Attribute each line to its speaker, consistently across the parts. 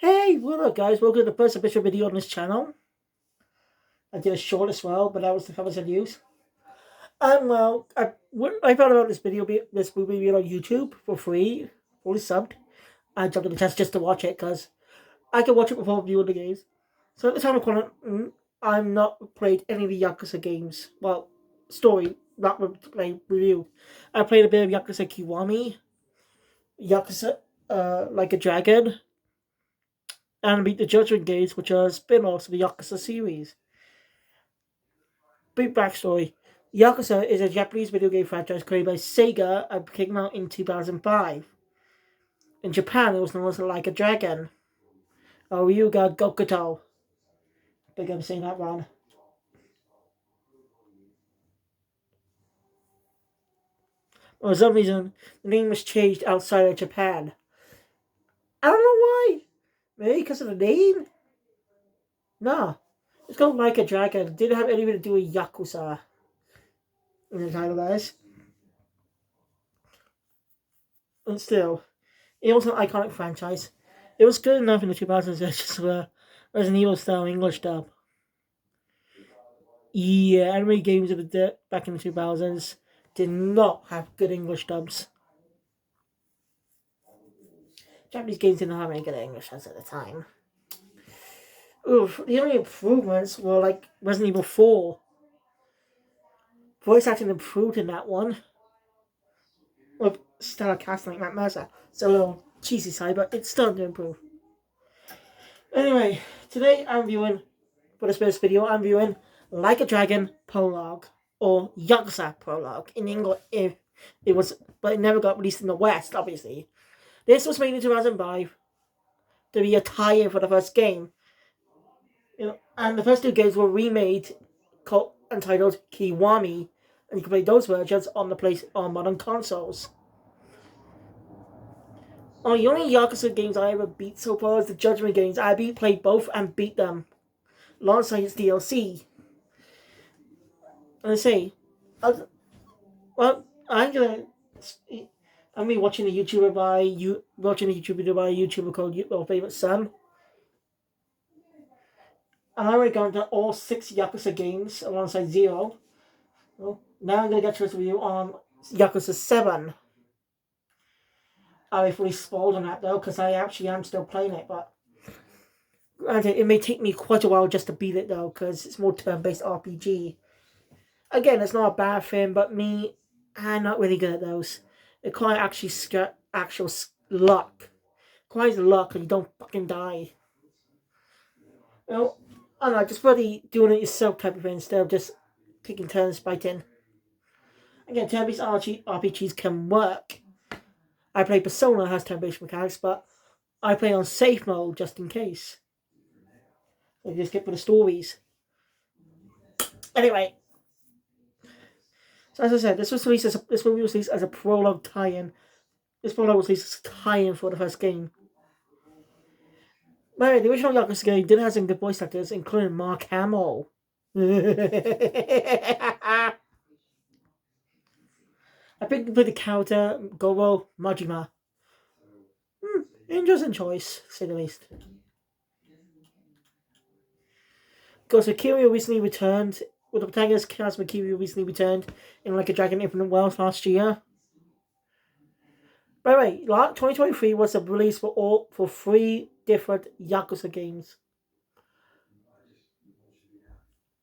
Speaker 1: Hey, what up, guys? Welcome to the first official video on this channel. I did a short as well, but that was the covers I used. I found out this movie on YouTube for free, fully subbed. I jumped on the test just to watch it because I can watch it before viewing the games. So at the time of calling, I'm not played any of the Yakuza games. Well, story, not play review. I played a bit of Yakuza Kiwami, Yakuza Like a Dragon, and Beat the Judgment games, which are spin-offs of the Yakuza series. Brief backstory. Yakuza is a Japanese video game franchise created by Sega and came out in 2005. In Japan, it was known as Like a Dragon, or Ryuga Gokuto. I think I'm saying that wrong. For some reason, the name was changed outside of Japan. I don't know why. Maybe because of the name? Nah. It's called Like a Dragon. It didn't have anything to do with Yakuza in the title, guys. And still, it was an iconic franchise. It was good enough in the 2000s as just Resident Evil style English dub. Yeah, anime games back in the 2000s did not have good English dubs. Japanese games didn't have any good English dubs at the time. Oof, the only improvements were like Resident Evil 4. Voice acting improved in that one. With stellar casting like Matt Mercer. It's a little cheesy side, but it's starting to improve. Anyway, today for this first video, I'm viewing Like a Dragon Prologue, or Yakuza Prologue in English, if it was, but it never got released in the West, obviously. This was made in 2005 to be a tie-in for the first game. And the first two games were remade, entitled Kiwami, and you can play those versions on modern consoles. The only Yakuza games I ever beat so far is the Judgment games. Played both and beat them alongside its DLC. And I say, well, I'm gonna be watching a YouTuber watching a YouTube video by a YouTuber called Your Favorite Son. And I already gone to all 6 Yakuza games alongside Zero. Well, now I'm gonna get to a review on Yakuza 7. I'll be fully spoiled on that though, because I actually am still playing it, but granted, it may take me quite a while just to beat it though, because it's more turn-based RPG. Again, it's not a bad thing, but I'm not really good at those. It quite actually actual luck. Quite luck, and you don't fucking die. I don't know, just really doing it yourself type of thing instead of just taking turns fighting. Again, turn-based RPGs can work. I play Persona, has turn-based mechanics, but I play on safe mode just in case. So just get for the stories. Anyway, so as I said, this movie was released as a prologue tie-in. This prologue was released as a tie-in for the first game. By the way, the original Yakuza game did have some good voice actors, including Mark Hamill. I think he played the character Goro Majima. Interesting choice, to say the least. Because Kiryu recently returned, with the protagonist Kazuma Kiryu recently returned in Like a Dragon Infinite Worlds last year. By the way, 2023 was the release for 3 different Yakuza games.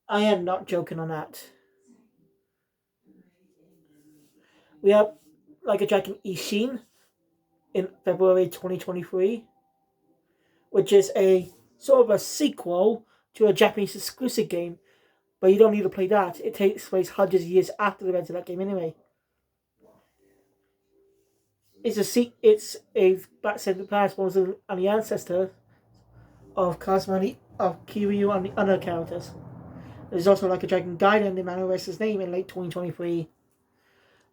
Speaker 1: I am not joking on that. We have Like a Dragon Ishin in February 2023, which is a sort of a sequel to a Japanese exclusive game, but you don't need to play that. It takes place hundreds of years after the events of that game anyway. It's a back set the past was and the ancestor of Kazuma, of Kiryu, and the other characters. There's also Like a Dragon Gaiden, the Manifest's name, in late 2023,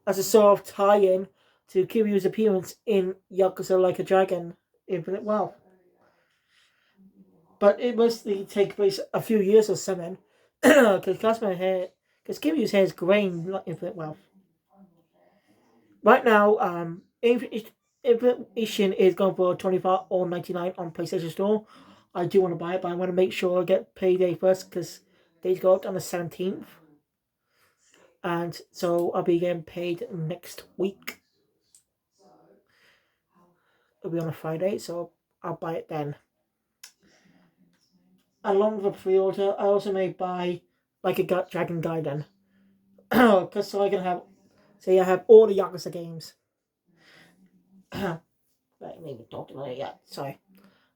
Speaker 1: as a sort of tie-in to Kiryu's appearance in Yakuza Like a Dragon Infinite Wealth. But it mostly take place a few years or something, because Kiryu's hair is graying in Infinite Wealth. Right now, Infinite Edition is going for 25 or 99 on PlayStation Store. I do want to buy it, but I want to make sure I get payday first because they go up on the 17th. And so I'll be getting paid next week. It'll be on a Friday, so I'll buy it then. Along with a pre-order, I also may buy like a Dragon Gaiden. Because so I can have, say I have all the Yakuza games. I haven't even talked about it yet, sorry.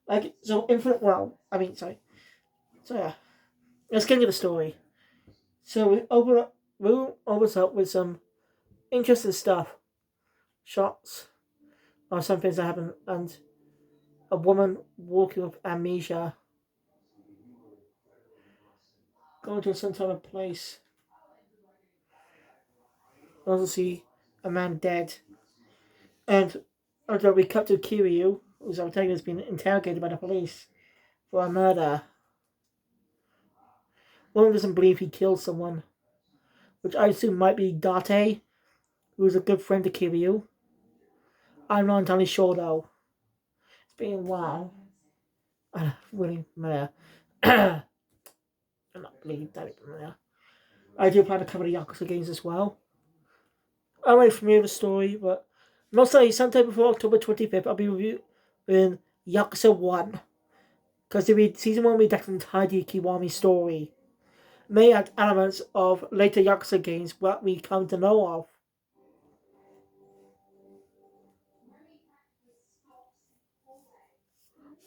Speaker 1: Like, so Infinite, sorry. So yeah, let's get into the story. So we opens up with some interesting stuff. Shots of some things that happen, and a woman walking with amnesia going to some type of place. We also see a man dead. And although we cut to Kiryu, who's our protagonist, being interrogated by the police for a murder. One doesn't believe he killed someone, which I assume might be Date, who was a good friend to Kiryu. I'm not entirely sure though. It's been a while. I don't really matter. I'm not really that matter. I do plan to cover the Yakuza games as well. I'm already familiar with the story, but most likely sometime before October 25th, I'll be reviewing Yakuza 1. Because season 1 will be the entirety of Kiwami's story. May add elements of later Yakuza games what we come to know of.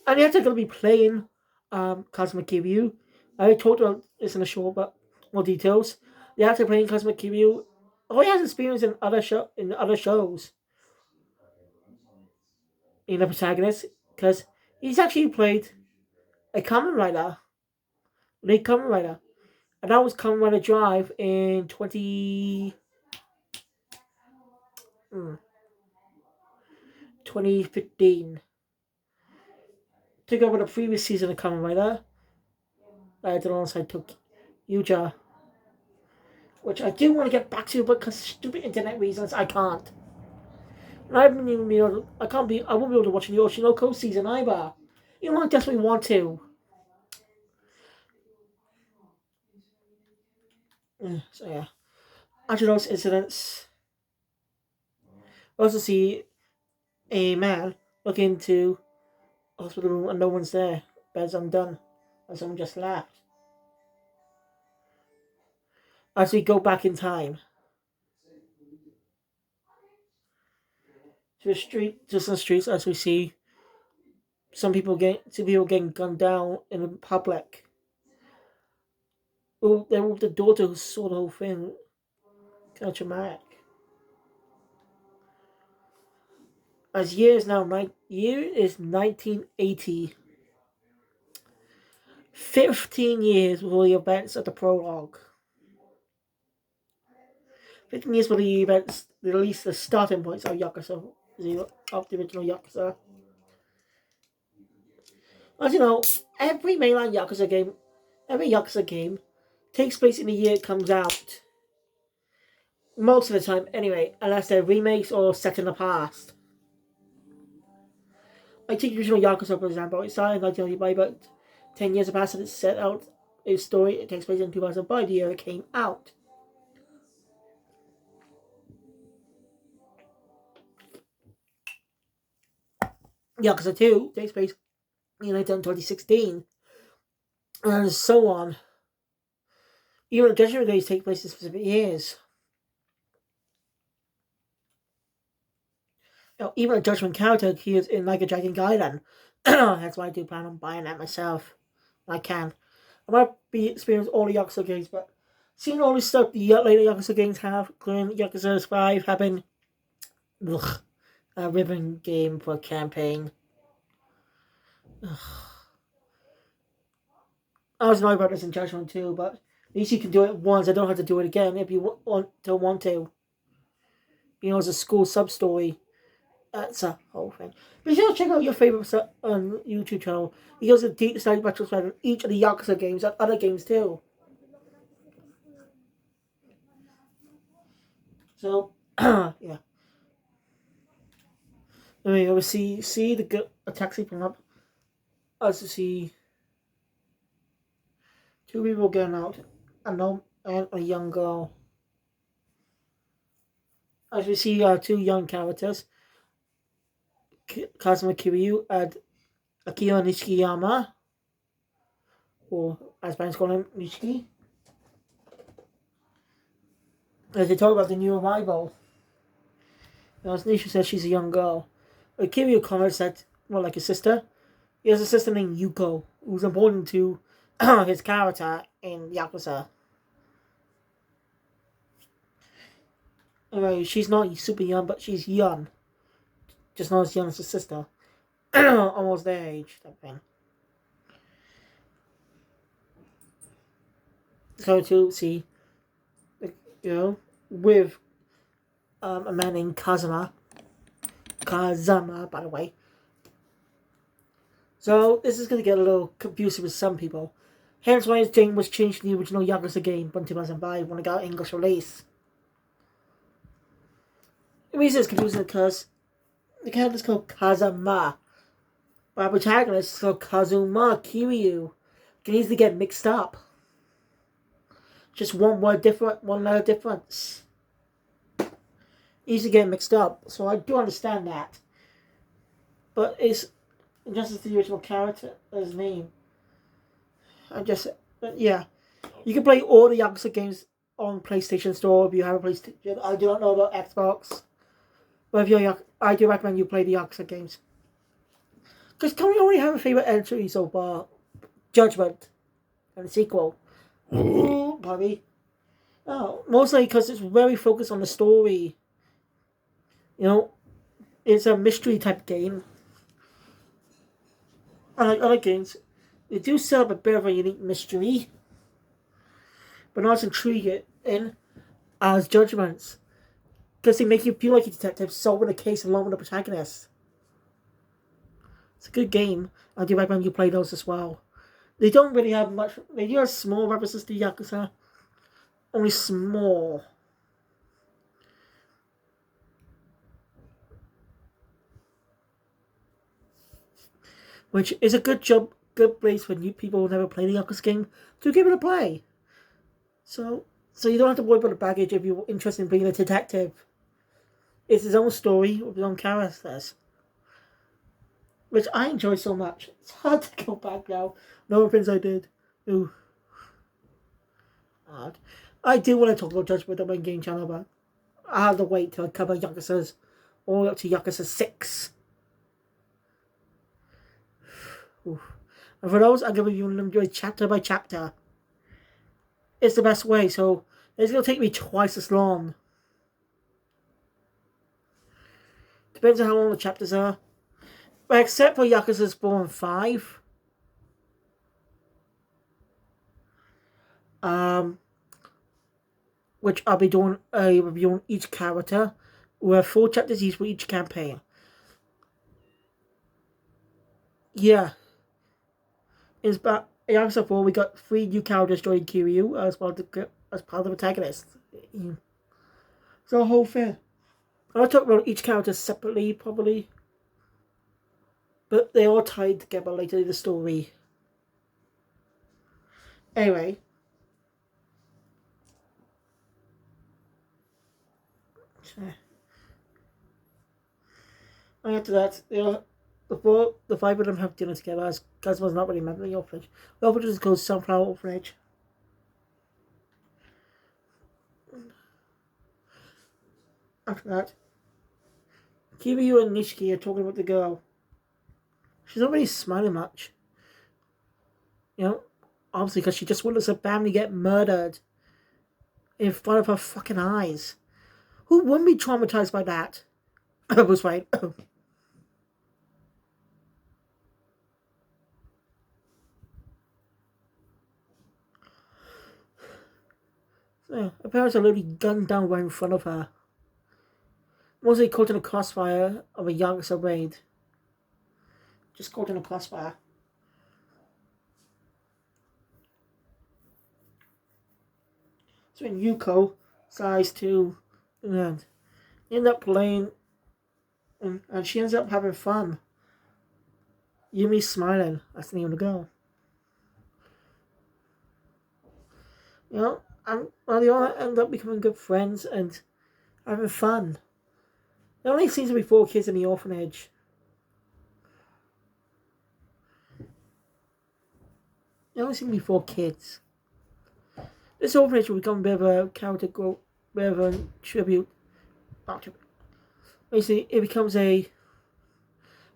Speaker 1: And you're going to be playing Cosmic Kiryu. I talked about this in the show, but more details. The actor playing Cosmic Kiryu, he has experience in other shows. In the protagonist, because he's actually played a Kamen Rider, lead Kamen Rider, and that was Kamen Rider Drive in 2015. Took over the previous season of Kamen Rider. I did alongside took Yuja, which I do want to get back to, but because stupid internet reasons, I can't. And I haven't even been able to, I won't be able to watch the Oshinoko season either. You know, I desperately want to. So yeah. After those incidents, we also see a man look into a hospital room and no one's there. Bed's undone. And someone just left. As we go back in time to the street, just on the streets, as we see some people getting gunned down in public. Well, they were the daughter who saw the whole thing. Kind of traumatic. As year is 1980. 15 years before the events of the prologue. 15 years before the events, at least the starting points of Yakuza, of the original Yakuza. As you know, every mainline every Yakuza game, takes place in the year it comes out. Most of the time, anyway, unless they're remakes or set in the past. I take the original Yakuza, for example. It started in 1995, but 10 years have passed and it's set out its story. It takes place in 2005, the year it came out. Yakuza 2 takes place in 2016, and so on. Even the Judgment Days take place in specific years. Even a Judgment character appears in like a Dragon Gaiden. That's why I do plan on buying that myself. I can. I might be experiencing all the Yakuza games, but seeing all this stuff the later Yakuza games have, including Yakuza 5 having a ribbon game for campaign. I was annoyed about this in Judgment too, but at least you can do it once. I don't have to do it again if you don't want to. It's a school sub story. That's a whole thing. Be sure to check out your favorite YouTube channel. He does a deep study retrospect on each of the Yakuza games and other games too. So, yeah. Anyway, we see a taxi come up. As you see two people getting out, and a young girl. As we see two young characters, Kazuma Kiryu and Akira Nishiyama, or as fans call him, Nishiki. As they talk about the new arrival. As Nisha says she's a young girl. Kiryu comments that, well, like his sister. He has a sister named Yuko, who's important to his character in Yakuza. Anyway, she's not super young, but she's young. Just not as young as his sister. Almost their age, type thing. So to see, with a man named Kazuma, by the way. So this is going to get a little confusing with some people. Hence why his name was changed to the original Yakuza game from 2005 when it got English release. The reason it's confusing is because the character is called Kazama, but our protagonist is called Kazuma Kiryu. It can easily get mixed up. Just one letter difference. Easy to get mixed up, so I do understand that. But it's just as the original character's name. Yeah. You can play all the Yakuza games on PlayStation Store if you have a PlayStation. I do not know about Xbox. But I do recommend you play the Yakuza games. Because can we only have a favourite entry so far? Judgment. And the sequel. Probably. Oh, mostly because it's very focused on the story. It's a mystery type game. Unlike other games, they do set up a bit of a unique mystery, but not as intriguing as Judgments. Because they make you feel like a detective solving a case along with the protagonist. It's a good game. I do recommend you play those as well. They don't really have much. They do have small references to Yakuza. Only small. Which is a good place for new people who never played the Yakuza game to give it a play. So you don't have to worry about the baggage if you're interested in being a detective. It's his own story with his own characters. Which I enjoy so much. It's hard to go back now. No things I did. Ooh. Hard. I do want to talk about Judgment on my game channel, but I have to wait till I cover Yakuza's all the way up to Yakuza 6. Ooh. And for those, I'm going to do it chapter by chapter. It's the best way, so it's going to take me twice as long. Depends on how long the chapters are. But except for Yakuza's 4 and 5. Which I'll be doing a review on each character. We have 4 chapters each for each campaign. Yeah. In Yakuza 4, we got 3 new characters joining Kiryu as part of the protagonist. So a whole thing. I'll talk about each character separately, probably. But they're all tied together later in the story. Anyway. And after that, the 5 of them have dinner together as Kazuma's not really a member of the orphanage. The orphanage is called Sunflower Orphanage. After that, Kiryu and Nishiki are talking about the girl. She's not really smiling much. Obviously because she just witnessed her family get murdered in front of her fucking eyes. Who wouldn't be traumatized by that? I was right. Her parents are literally gunned down right in front of her. Mostly caught in a crossfire of a Yakuza raid. Just caught in a crossfire. So when Yuko decides to end up playing And she ends up having fun. Yumi's smiling. That's the name of the girl. You know, and well, they all end up becoming good friends and having fun. There only seems to be 4 kids in the orphanage. There only seem to be 4 kids. This orphanage will become a bit of a character growth, bit of a tribute. Not tribute. Basically, it becomes a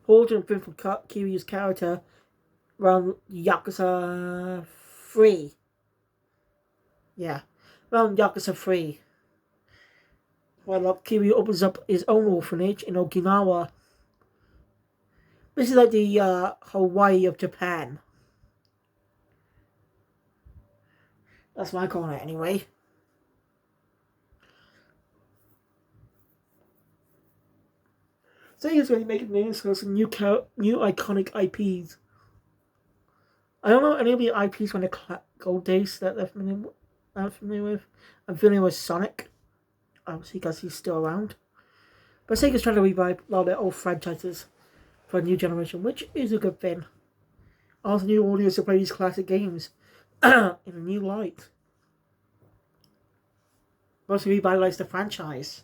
Speaker 1: holding thing for Kiryu's character around Yakuza 3. Yeah, around Yakuza 3. Well, Kiryu opens up his own orphanage in Okinawa. This is like the Hawaii of Japan. That's what I call it anyway. So he's really making names for some new iconic IPs. I don't know any of the IPs from the gold days that I'm familiar with. I'm familiar with Sonic, obviously because he's still around. But Sega's trying to revive a lot of their old franchises for a new generation, which is a good thing. Also, new audience to play these classic games in a new light. Mostly revitalize the franchise.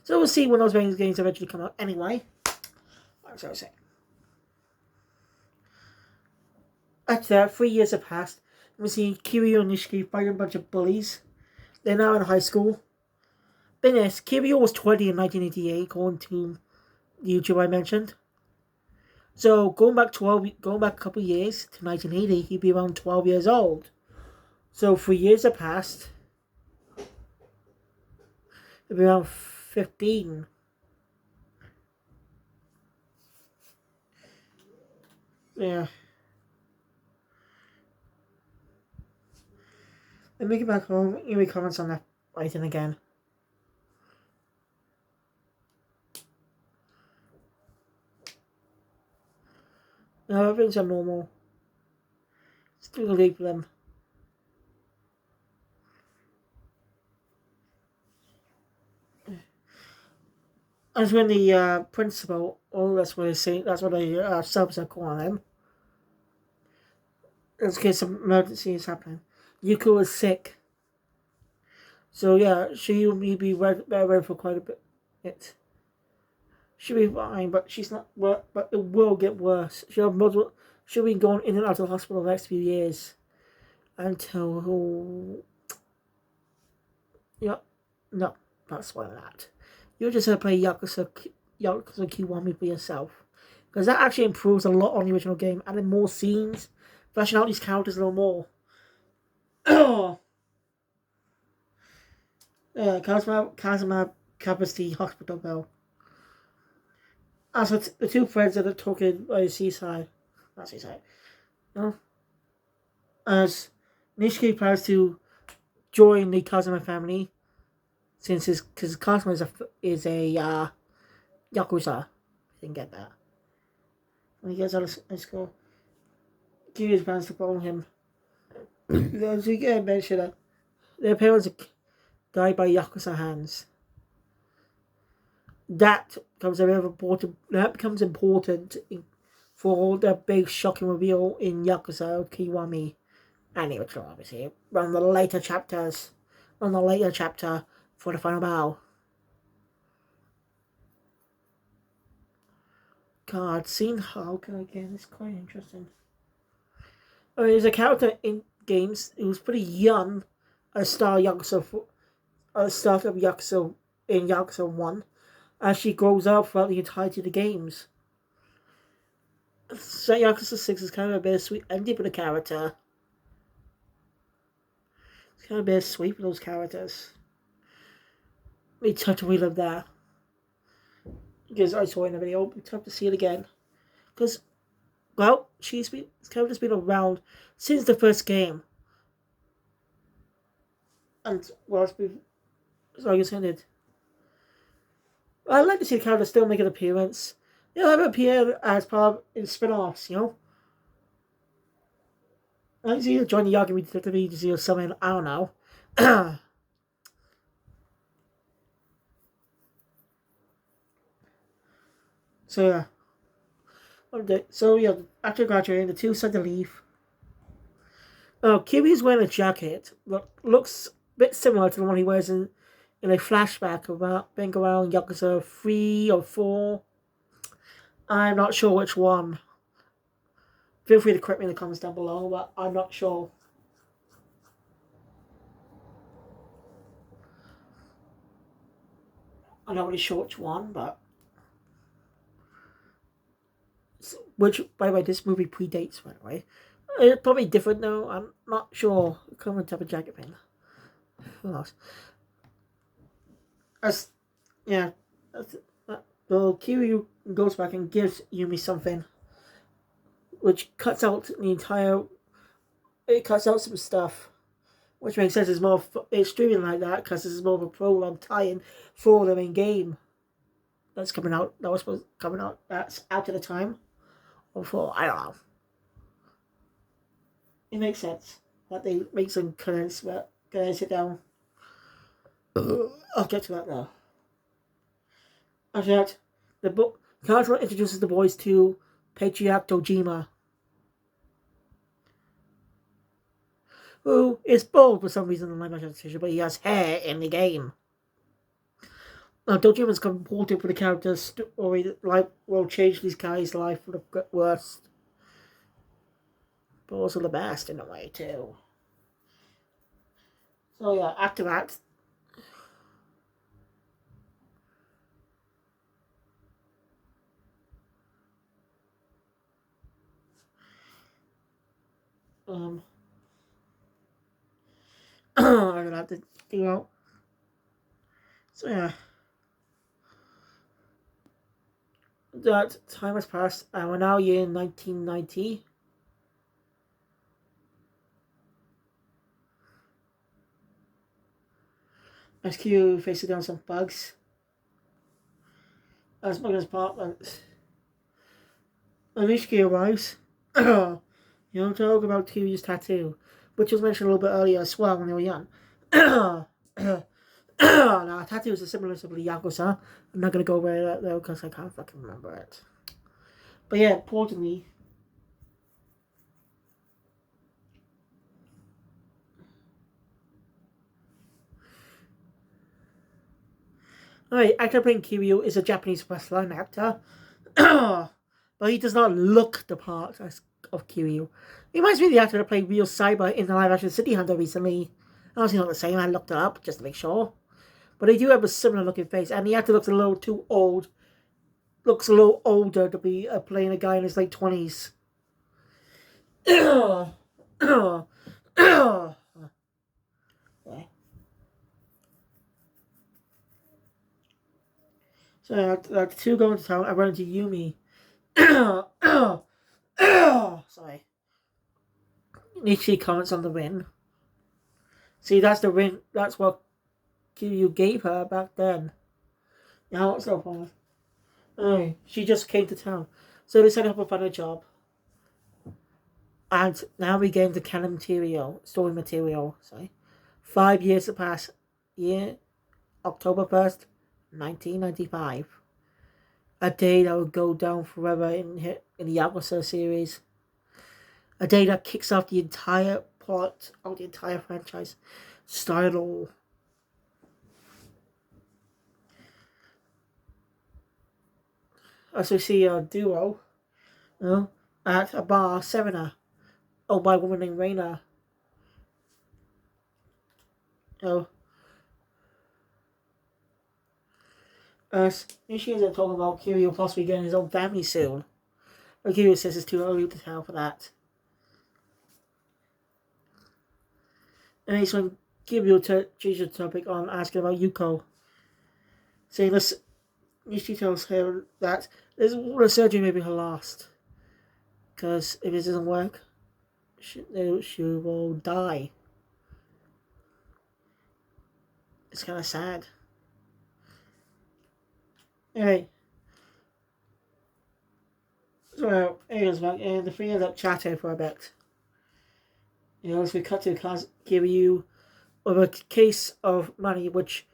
Speaker 1: So we'll see when those games eventually come out anyway. As I was saying. After that, 3 years have passed. We see Kiryu and Nishiki fighting a bunch of bullies. They're now in high school. Business, Kiryu was 20 in 1988, according to the YouTube I mentioned. So going back a couple of years to 1980, he'd be around 12 years old. So 3 years have passed. He'd be around 15. Yeah. Let me get back home. Give me comments on that writing again. No, everything's normal. Still gonna leave them. As when the principal, oh, that's what they say. That's what the subs are calling him. In case some emergency is happening. Yuko is sick. So yeah, she will be ready for quite a bit. She'll be fine, but she's not. But it will get worse. She'll be going in and out of the hospital the next few years until. Yeah, no, not spoiling that. You're just gonna play Yakuza Kiwami for yourself, because that actually improves a lot on the original game, adding more scenes, fleshing out these characters a little more. Kazuma covers the hospital bell. As for the two friends that are talking by the seaside, not seaside, no. As Nishiki plans to join the Kazuma family, since because Kazuma is a Yakuza. I didn't get that. When he gets out of school, Kiryu's plans to follow him. As we get mentioned that their parents died by Yakuza hands. That becomes important for the big shocking reveal in Yakuza Kiwami and the original, obviously. On the later chapter for the final battle. God, seeing Hulk again is quite interesting. I mean, there's a character in games who was pretty young at the start of Yakuza in Yakuza 1, as she grows up throughout the entirety of the games. So Yakuza 6 is kind of a bittersweet ending for the character. It's kind of bittersweet for those characters. It's tough to relive that. Because I saw it in the video, it's tough to see it again. Because, well, this character's been around since the first game. And, well, like I said, I'd like to see the character still make an appearance. Have it appear as part of spin-offs, you know? I'd like to see her join the Yagami Agency or something, I don't know. So yeah. So yeah, after graduating, the two decide to leave. Kiwi's wearing a jacket that looks a bit similar to the one he wears in a flashback about being around Yakuza 3 or 4. I'm not sure which one. Feel free to correct me in the comments down below, but I'm not sure. I'm not really sure which one, but... Which, by the way, this movie predates, by the way. It's probably different though, I'm not sure. Common type of jacket pin. Who knows? As, yeah. Well, Kiryu goes back and gives Yumi something. Which cuts out the entire... It cuts out some stuff. Which makes sense, it's streaming like that because this is more of a prologue tie-in for the main game. That's coming out, that's out at the time. Or for, I don't know. It makes sense that they make some condense it down. I'll get to that now. After that, the book Kanto introduces the boys to Patriarch Dojima, who is bald for some reason in the live action, but he has hair in the game. Now, Dojima's important for the character's story that will change these guys' life for the worst, but also the best in a way too. So yeah, after that, I'm gonna have to figure out. So yeah, that time has passed, and we're now in 1990. SQ facing down some bugs. As Mugger's apartment. Anishiki arrives. You don't talk about Kiryu's tattoo, which was mentioned a little bit earlier as well when they were young. Now, tattoos are similar to the Yakuza. I'm not going to go over that though because I can't fucking remember it. But yeah, importantly, alright, actor playing Kiryu is a Japanese wrestler and actor. But he does not look the part of Kiryu. He reminds me of the actor that played Real Cyber in the live action City Hunter recently. Honestly, not the same. I looked it up just to make sure. But they do have a similar looking face, and the actor looks a little too old. Looks a little older to be playing a guy in his late 20s. So the two go into town. I run into Yumi. Sorry. Nishi comments on the ring. See, that's the ring. That's what Kiryu gave her back then. Now it's no problem. Anyway, she just came to town. So they set up a fun job. And now we get into canon material, story material. Sorry. 5 years have passed. Year, October 1st, 1995. A day that will go down forever in the Yakuza series. A day that kicks off the entire plot of the entire franchise. Started all. As we see a duo at a bar, Serena, owned by a woman named Reina. As Nishi is talking about Kiryu possibly getting his own family soon. But Kiryu says it's too early to tell for that. And he's when Kiryu changes the topic on asking about Yuko. Saying this, Nishi tells her that the surgery may be her last. Because if it doesn't work, she will die. It's kind of sad. Anyway. So, anyways, and the three end up chatting for a bit. As we cut to Kiryu with a case of money, which,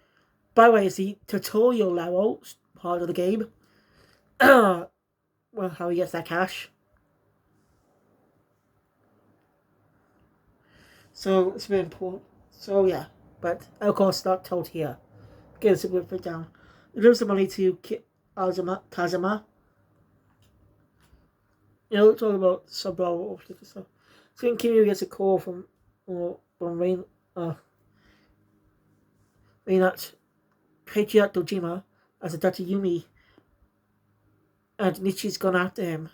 Speaker 1: by the way, is the tutorial level part of the game. well, how he gets that cash. So it's very important. So yeah, but of course not told here. Gives a bit of down. He gives the money to Kazuma. Talking about Sabro stuff. So then Kiryu gets a call from Rain Reinat Patriot Dojima as a Dr. Yumi, and Nichi's gone after him.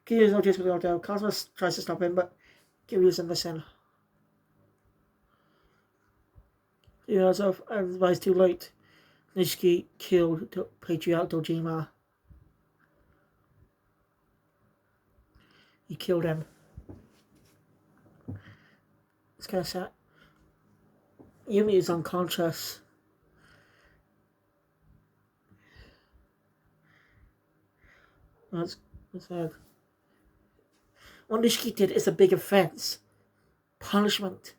Speaker 1: Kiryu's noticed with the hotel. Kazuma tries to stop him, but Kiryu doesn't listen. So it's too late. Nishi killed Patriot Dojima. He killed him. It's kind of sad. Yumi is unconscious. That's sad. What Nishiki did is a big offense. Punishment.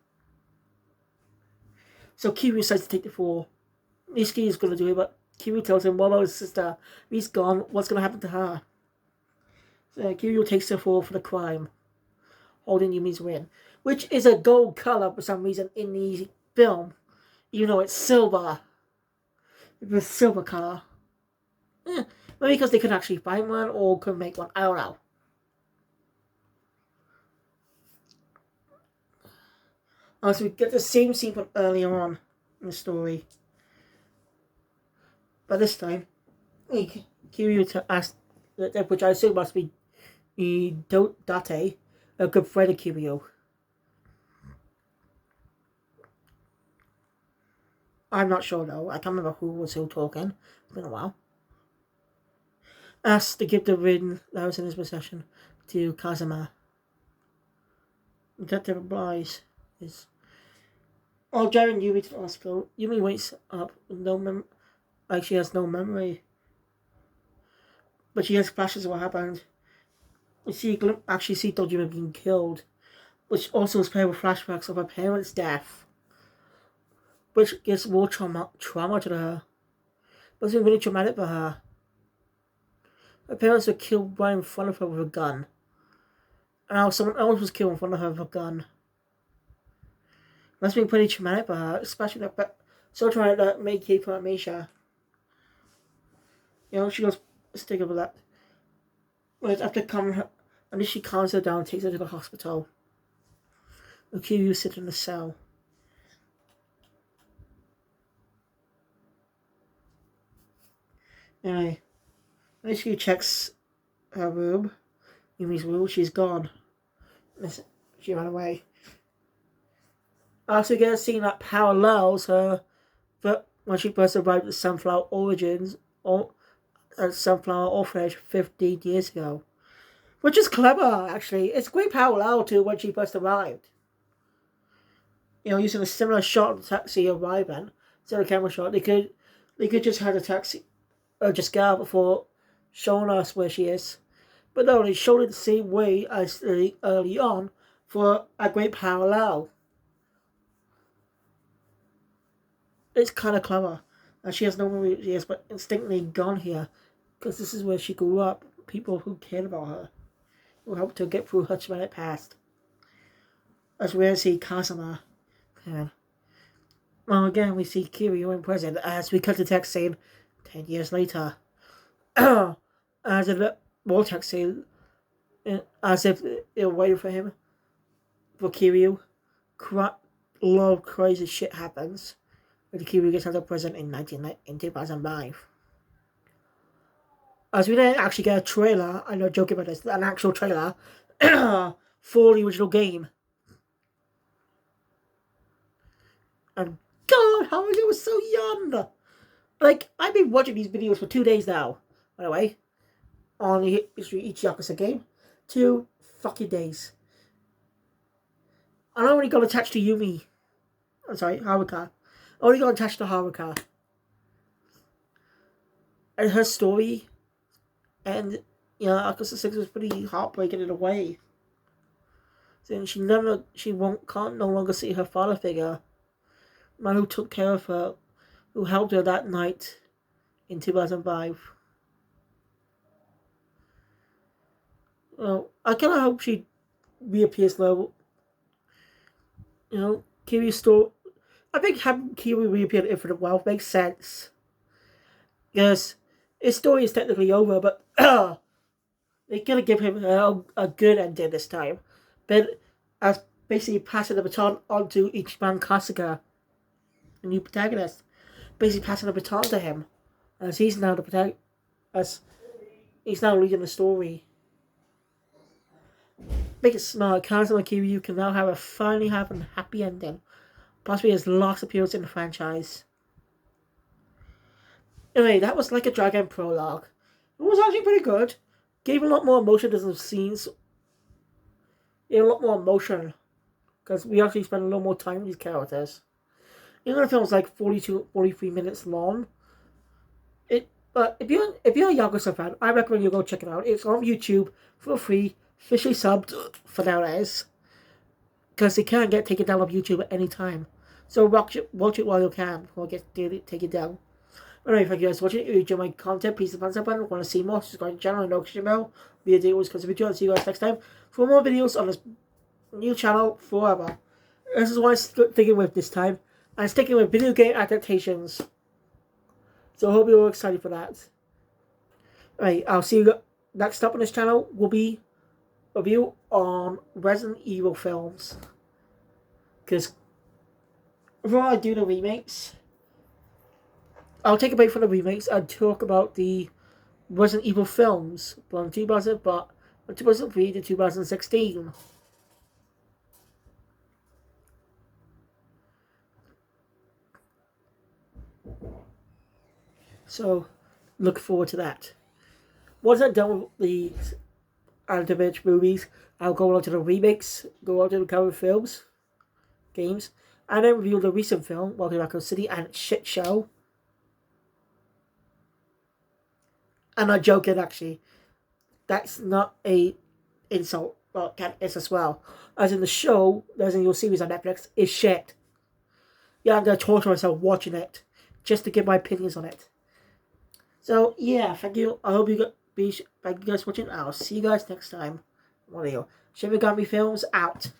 Speaker 1: So Kiryu decides to take the fall. Nishiki is going to do it, but Kiryu tells him, what about his sister? He's gone. What's going to happen to her? So Kiryu takes the fall for the crime, holding Yumi's win, which is a gold color for some reason in the film, even though it's silver. It was silver color. Maybe because they could actually find one or could make one. I don't know. So we get the same scene from earlier on in the story. But this time, Kiryu to ask, which I assume must be Date, a good friend of Kiryu. I'm not sure though. I can't remember who was who talking. It's been a while. Asked to give the ring that was in his possession to Kazuma. Detective replies is, driving Yumi to the hospital. Yumi wakes up with she has no memory. But she has flashes of what happened. We actually see Dojima being killed, which also is paired with flashbacks of her parents' death, which gives more trauma to her. But it's been really traumatic for her. Her parents were killed right in front of her with a gun. And now someone else was killed in front of her with a gun. That's been pretty traumatic for her, especially that so traumatic that may keep her amnesia. She goes stick up with that. But after coming, and then she calms her down and takes her to the hospital. Kiryu sits in the cell. Anyway, when she checks her room, Yumi's room, she's gone. She ran away. Also, get a scene that parallels her, but when she first arrived at Sunflower Origins, at Sunflower Orphanage 15 years ago. Which is clever, actually. It's a great parallel to when she first arrived. Using a similar shot of the taxi arriving, instead of camera shot, they could just have the taxi, just get out before showing us where she is. But no, they showed it the same way as early on for a great parallel. It's kind of clever. And she has no memory, yes, but instinctively gone here. Because this is where she grew up. People who cared about her. Who helped her get through her traumatic past. As we see Kazuma. Well, again, we see Kiryu in prison as we cut the text scene 10 years later. As if the more text scene, as if they were waiting for him, for Kiryu. A lot of crazy shit happens when Kiryu gets out of prison in 2005. As we didn't actually get a trailer, I know joking about this, an actual trailer for the original game. And God, how I was so young! I've been watching these videos for 2 days now, by the way, on each Yakuza game. 2 fucking days. And I only got attached to Yumi. I'm sorry, Haruka. I only got attached to Haruka. And her story, and Yakuza 6 was pretty heartbreaking in a way. Then she can't no longer see her father figure. The man who took care of her, who helped her that night, in 2005. I kind of hope she reappears now. Kiryu's story. I think having Kiryu reappear in Infinite Wealth makes sense. Because his story is technically over, but they're gonna give him a good ending this time. But as basically passing the baton on to Ichiban Kasuga, the new protagonist. Basically passing the baton to him. As he's now the protagonist. As he's now leading the story. Make it smart. Kazuma Kiryu can now finally have a happy ending. Possibly his last appearance in the franchise. Anyway, that was Like a Dragon Prologue. It was actually pretty good. Gave a lot more emotion to the scenes. A lot more emotion. Because we actually spent a little more time with these characters. Even though the film's like 43 minutes long. But if you're a Yakuza fan, I recommend you go check it out. It's on YouTube for free, officially subbed for now is. Because it can get taken down off YouTube at any time. So watch it while you can before it gets taken down. Anyway, thank you guys for watching. If you enjoy my content, please hit the thumbs up button. Want to see more? Subscribe to the channel and notification bell. Video always comes a video. I'll see you guys next time for more videos on this new channel forever. This is what I'm sticking with this time. I'm sticking with video game adaptations. So I hope you're all excited for that. Alright, I'll see you next up on this channel will be a review on Resident Evil films. Because before I do the remakes, I'll take a break from the remakes and talk about the Resident Evil films from 2003 to 2016. So, look forward to that. Once I'm done with the animated movies, I'll go on to the remakes, go on to the current films, games, and then review the recent film, Welcome to Raccoon City, and Shit Show. I'm not joking, actually. That's not a insult. Well, it's as well. As in the show, there's a new series on Netflix, is shit. Yeah, I'm going to torture myself watching it, just to give my opinions on it. So, yeah, thank you. I hope thank you guys for watching. I'll see you guys next time. What are you? Shinigami Films out.